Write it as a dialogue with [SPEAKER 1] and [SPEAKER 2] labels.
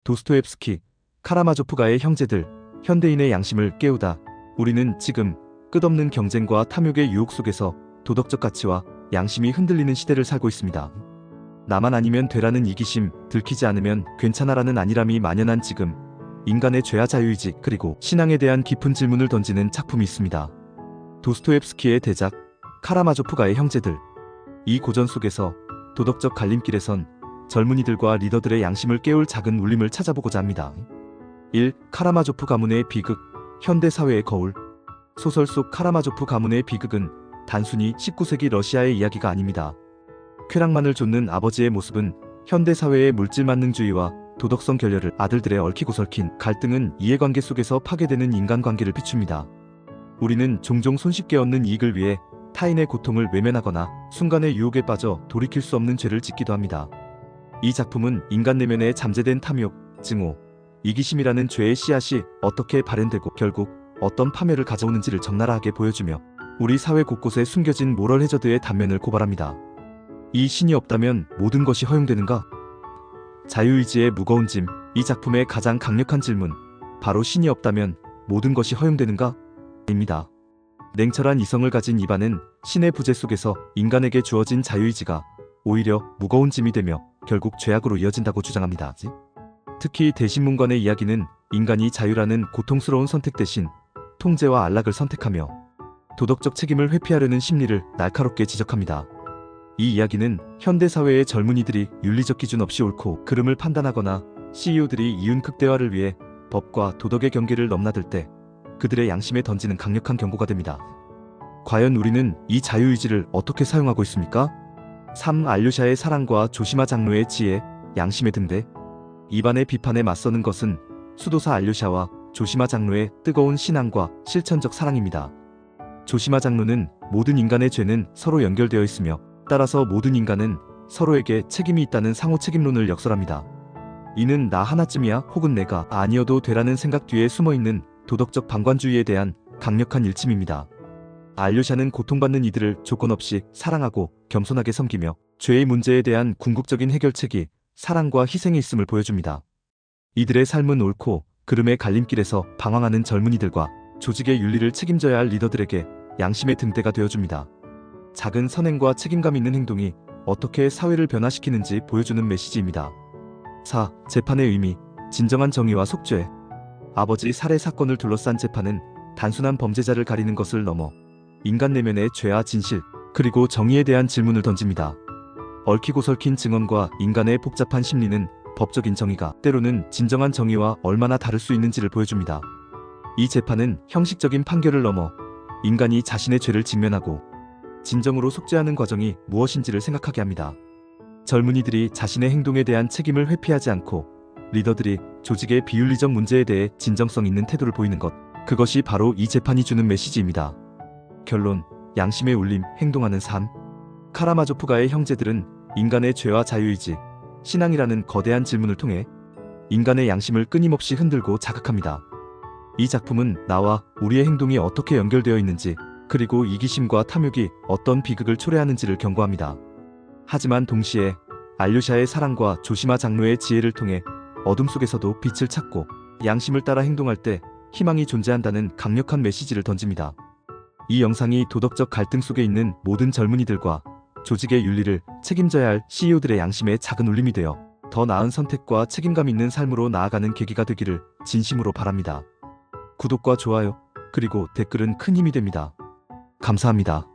[SPEAKER 1] 도스토옙스키, 카라마조프가의 형제들, 현대인의 양심을 깨우다. 우리는 지금 끝없는 경쟁과 탐욕의 유혹 속에서 도덕적 가치와 양심이 흔들리는 시대를 살고 있습니다. 나만 아니면 되라는 이기심, 들키지 않으면 괜찮아라는 안일함이 만연한 지금, 인간의 죄와 자유의지 그리고 신앙에 대한 깊은 질문을 던지는 작품이 있습니다. 도스토옙스키의 대작, 카라마조프가의 형제들. 이 고전 속에서 도덕적 갈림길에선 젊은이들과 리더들의 양심을 깨울 작은 울림을 찾아보고자 합니다. 1. 카라마조프 가문의 비극, 현대사회의 거울. 소설 속 카라마조프 가문의 비극은 단순히 19세기 러시아의 이야기가 아닙니다. 쾌락만을 좇는 아버지의 모습은 현대사회의 물질만능주의와 도덕성 결여를, 아들들의 얽히고 설킨 갈등은 이해관계 속에서 파괴되는 인간관계를 비춥니다. 우리는 종종 손쉽게 얻는 이익을 위해 타인의 고통을 외면하거나 순간의 유혹에 빠져 돌이킬 수 없는 죄를 짓기도 합니다. 이 작품은 인간 내면에 잠재된 탐욕, 증오, 이기심이라는 죄의 씨앗이 어떻게 발현되고 결국 어떤 파멸을 가져오는지를 적나라하게 보여주며 우리 사회 곳곳에 숨겨진 모럴 해저드의 단면을 고발합니다. 이 신이 없다면 모든 것이 허용되는가? 자유의지의 무거운 짐. 이 작품의 가장 강력한 질문, 바로 신이 없다면 모든 것이 허용되는가? 입니다. 냉철한 이성을 가진 이반은 신의 부재 속에서 인간에게 주어진 자유의지가 오히려 무거운 짐이 되며 결국 죄악으로 이어진다고 주장합니다. 특히 대신문관의 이야기는 인간이 자유라는 고통스러운 선택 대신 통제와 안락을 선택하며 도덕적 책임을 회피하려는 심리를 날카롭게 지적합니다. 이 이야기는 현대사회의 젊은이들이 윤리적 기준 없이 옳고 그름을 판단하거나 CEO들이 이윤 극대화를 위해 법과 도덕의 경계를 넘나들 때 그들의 양심에 던지는 강력한 경고가 됩니다. 과연 우리는 이 자유의지를 어떻게 사용하고 있습니까? 3. 알류샤의 사랑과 조시마 장로의 지혜, 양심의 등대. 이반의 비판에 맞서는 것은 수도사 알류샤와 조시마 장로의 뜨거운 신앙과 실천적 사랑입니다. 조시마 장로는 모든 인간의 죄는 서로 연결되어 있으며 따라서 모든 인간은 서로에게 책임이 있다는 상호 책임론을 역설합니다. 이는 나 하나쯤이야 혹은 내가 아니어도 되라는 생각 뒤에 숨어있는 도덕적 방관주의에 대한 강력한 일침입니다. 알류샤는 고통받는 이들을 조건 없이 사랑하고 겸손하게 섬기며 죄의 문제에 대한 궁극적인 해결책이 사랑과 희생에 있음을 보여줍니다. 이들의 삶은 옳고 그름의 갈림길에서 방황하는 젊은이들과 조직의 윤리를 책임져야 할 리더들에게 양심의 등대가 되어줍니다. 작은 선행과 책임감 있는 행동이 어떻게 사회를 변화시키는지 보여주는 메시지입니다. 4. 재판의 의미, 진정한 정의와 속죄. 아버지 살해 사건을 둘러싼 재판은 단순한 범죄자를 가리는 것을 넘어 인간 내면의 죄와 진실, 그리고 정의에 대한 질문을 던집니다. 얽히고 설킨 증언과 인간의 복잡한 심리는 법적인 정의가 때로는 진정한 정의와 얼마나 다를 수 있는지를 보여줍니다. 이 재판은 형식적인 판결을 넘어 인간이 자신의 죄를 직면하고 진정으로 속죄하는 과정이 무엇인지를 생각하게 합니다. 젊은이들이 자신의 행동에 대한 책임을 회피하지 않고 리더들이 조직의 비윤리적 문제에 대해 진정성 있는 태도를 보이는 것, 그것이 바로 이 재판이 주는 메시지입니다. 결론, 양심의 울림, 행동하는 삶. 카라마조프가의 형제들은 인간의 죄와 자유의지, 신앙이라는 거대한 질문을 통해 인간의 양심을 끊임없이 흔들고 자극합니다. 이 작품은 나와 우리의 행동이 어떻게 연결되어 있는지, 그리고 이기심과 탐욕이 어떤 비극을 초래하는지를 경고합니다. 하지만 동시에 알류샤의 사랑과 조시마 장로의 지혜를 통해 어둠 속에서도 빛을 찾고 양심을 따라 행동할 때 희망이 존재한다는 강력한 메시지를 던집니다. 이 영상이 도덕적 갈등 속에 있는 모든 젊은이들과 조직의 윤리를 책임져야 할 CEO들의 양심에 작은 울림이 되어 더 나은 선택과 책임감 있는 삶으로 나아가는 계기가 되기를 진심으로 바랍니다. 구독과 좋아요, 그리고 댓글은 큰 힘이 됩니다. 감사합니다.